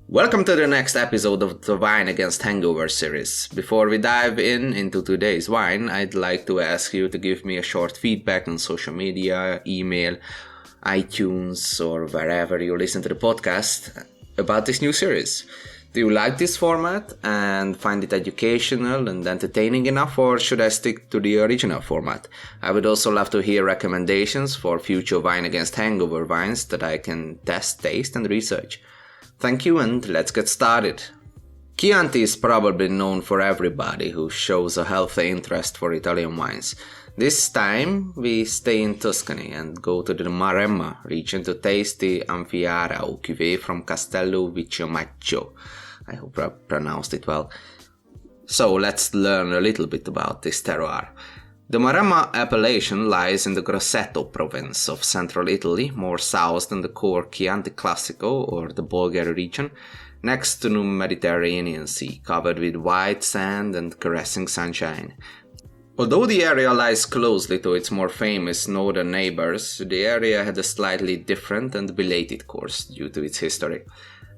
Welcome to the next episode of the Wine Against Hangover series. Before we dive into today's wine, I'd like to ask you to give me a short feedback on social media, email, iTunes, or wherever you listen to the podcast about this new series. Do you like this format and find it educational and entertaining enough, or should I stick to the original format? I would also love to hear recommendations for future Wine Against Hangover wines that I can test, taste, and research. Thank you, and let's get started. Chianti is probably known for everybody who shows a healthy interest for Italian wines. This time we stay in Tuscany and go to the Maremma region to taste the Amphiarao cuvée from Castello Vicchiomaggio. I hope I pronounced it well. So let's learn a little bit about this terroir. The Maremma appellation lies in the Grosseto province of central Italy, more south than the core Chianti Classico or the Bolgheri region, next to the Mediterranean Sea, covered with white sand and caressing sunshine. Although the area lies closely to its more famous northern neighbors, the area had a slightly different and belated course due to its history.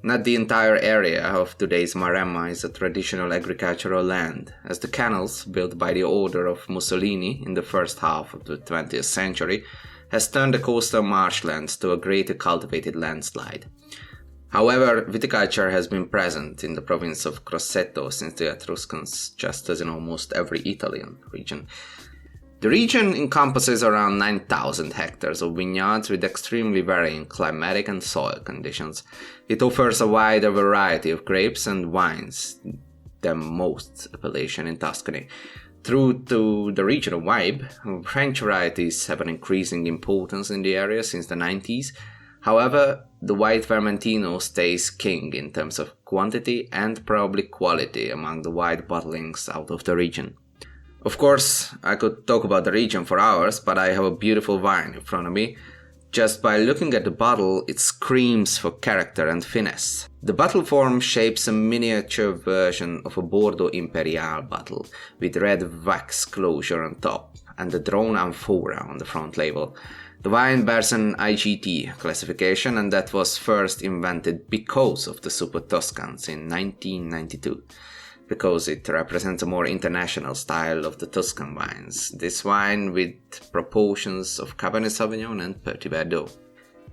Not the entire area of today's Maremma is a traditional agricultural land, as the canals, built by the order of Mussolini in the first half of the 20th century, has turned the coastal marshlands to a greater cultivated landslide. However, viticulture has been present in the province of Grosseto since the Etruscans, just as in almost every Italian region. The region encompasses around 9,000 hectares of vineyards with extremely varying climatic and soil conditions. It offers a wider variety of grapes and wines than most appellation in Tuscany. True to the regional vibe, French varieties have an increasing importance in the area since the 90s. However, the white Vermentino stays king in terms of quantity and probably quality among the white bottlings out of the region. Of course, I could talk about the region for hours, but I have a beautiful wine in front of me. Just by looking at the bottle, it screams for character and finesse. The bottle form shapes a miniature version of a Bordeaux Imperial bottle, with red wax closure on top, and the drawn amphora on the front label. The wine bears an IGT classification, and that was first invented because of the Super Toscans in 1992. Because it represents a more international style of the Tuscan wines. This wine with proportions of Cabernet Sauvignon and Petit Verdot.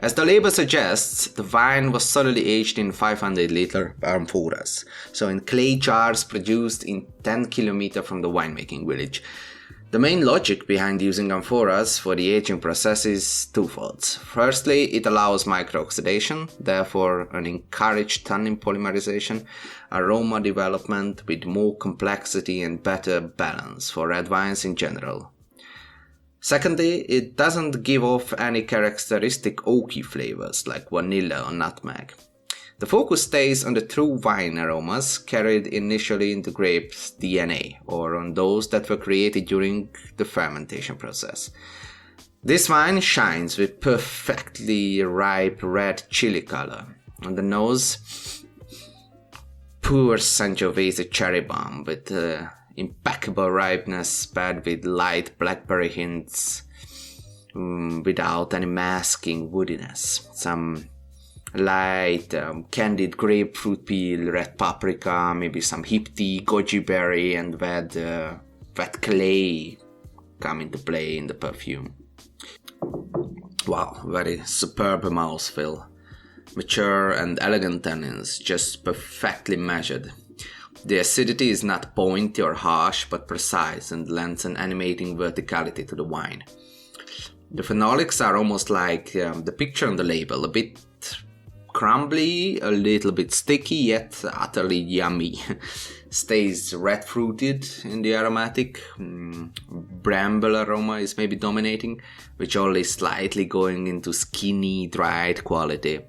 As the label suggests, the wine was solidly aged in 500-liter amphoras, so in clay jars produced in 10 km from the winemaking village. The main logic behind using amphoras for the aging process is twofold. Firstly, it allows microoxidation, therefore an encouraged tannin polymerization, aroma development with more complexity and better balance for red wines in general. Secondly, it doesn't give off any characteristic oaky flavors like vanilla or nutmeg. The focus stays on the true wine aromas carried initially in the grape's DNA, or on those that were created during the fermentation process. This wine shines with perfectly ripe red chili color. On the nose, pure Sangiovese cherry bomb with impeccable ripeness paired with light blackberry hints without any masking woodiness. Some light candied grapefruit peel, red paprika, maybe some hip tea, goji berry, and wet clay come into play in the perfume. Wow, very superb mouthfeel. Mature and elegant tannins, just perfectly measured. The acidity is not pointy or harsh, but precise and lends an animating verticality to the wine. The phenolics are almost like the picture on the label, a bit crumbly, a little bit sticky, yet utterly yummy. Stays red fruited in the aromatic. Bramble aroma is maybe dominating, which only slightly going into skinny, dried quality.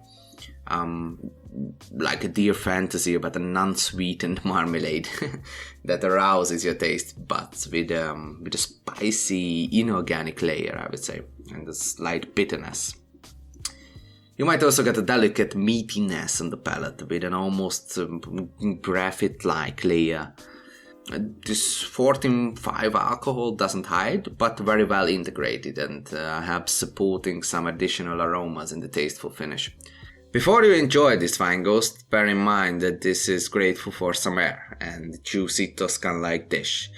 Like a dear fantasy about a non-sweetened marmalade that arouses your taste buds with a spicy, inorganic layer, I would say, and a slight bitterness. You might also get a delicate meatiness on the palate with an almost graphite-like layer. This 14.5 alcohol doesn't hide, but very well integrated and helps supporting some additional aromas in the tasteful finish. Before you enjoy this wine ghost, bear in mind that this is grateful for some air and juicy Toscan-like dish,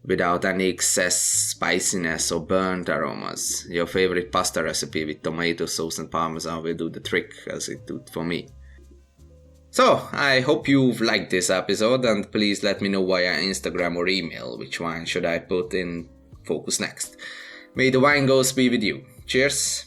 without any excess spiciness or burnt aromas. Your favorite pasta recipe with tomato sauce and parmesan will do the trick, as it did for me. So, I hope you've liked this episode, and please let me know via Instagram or email which wine should I put in focus next. May the wine ghost be with you. Cheers!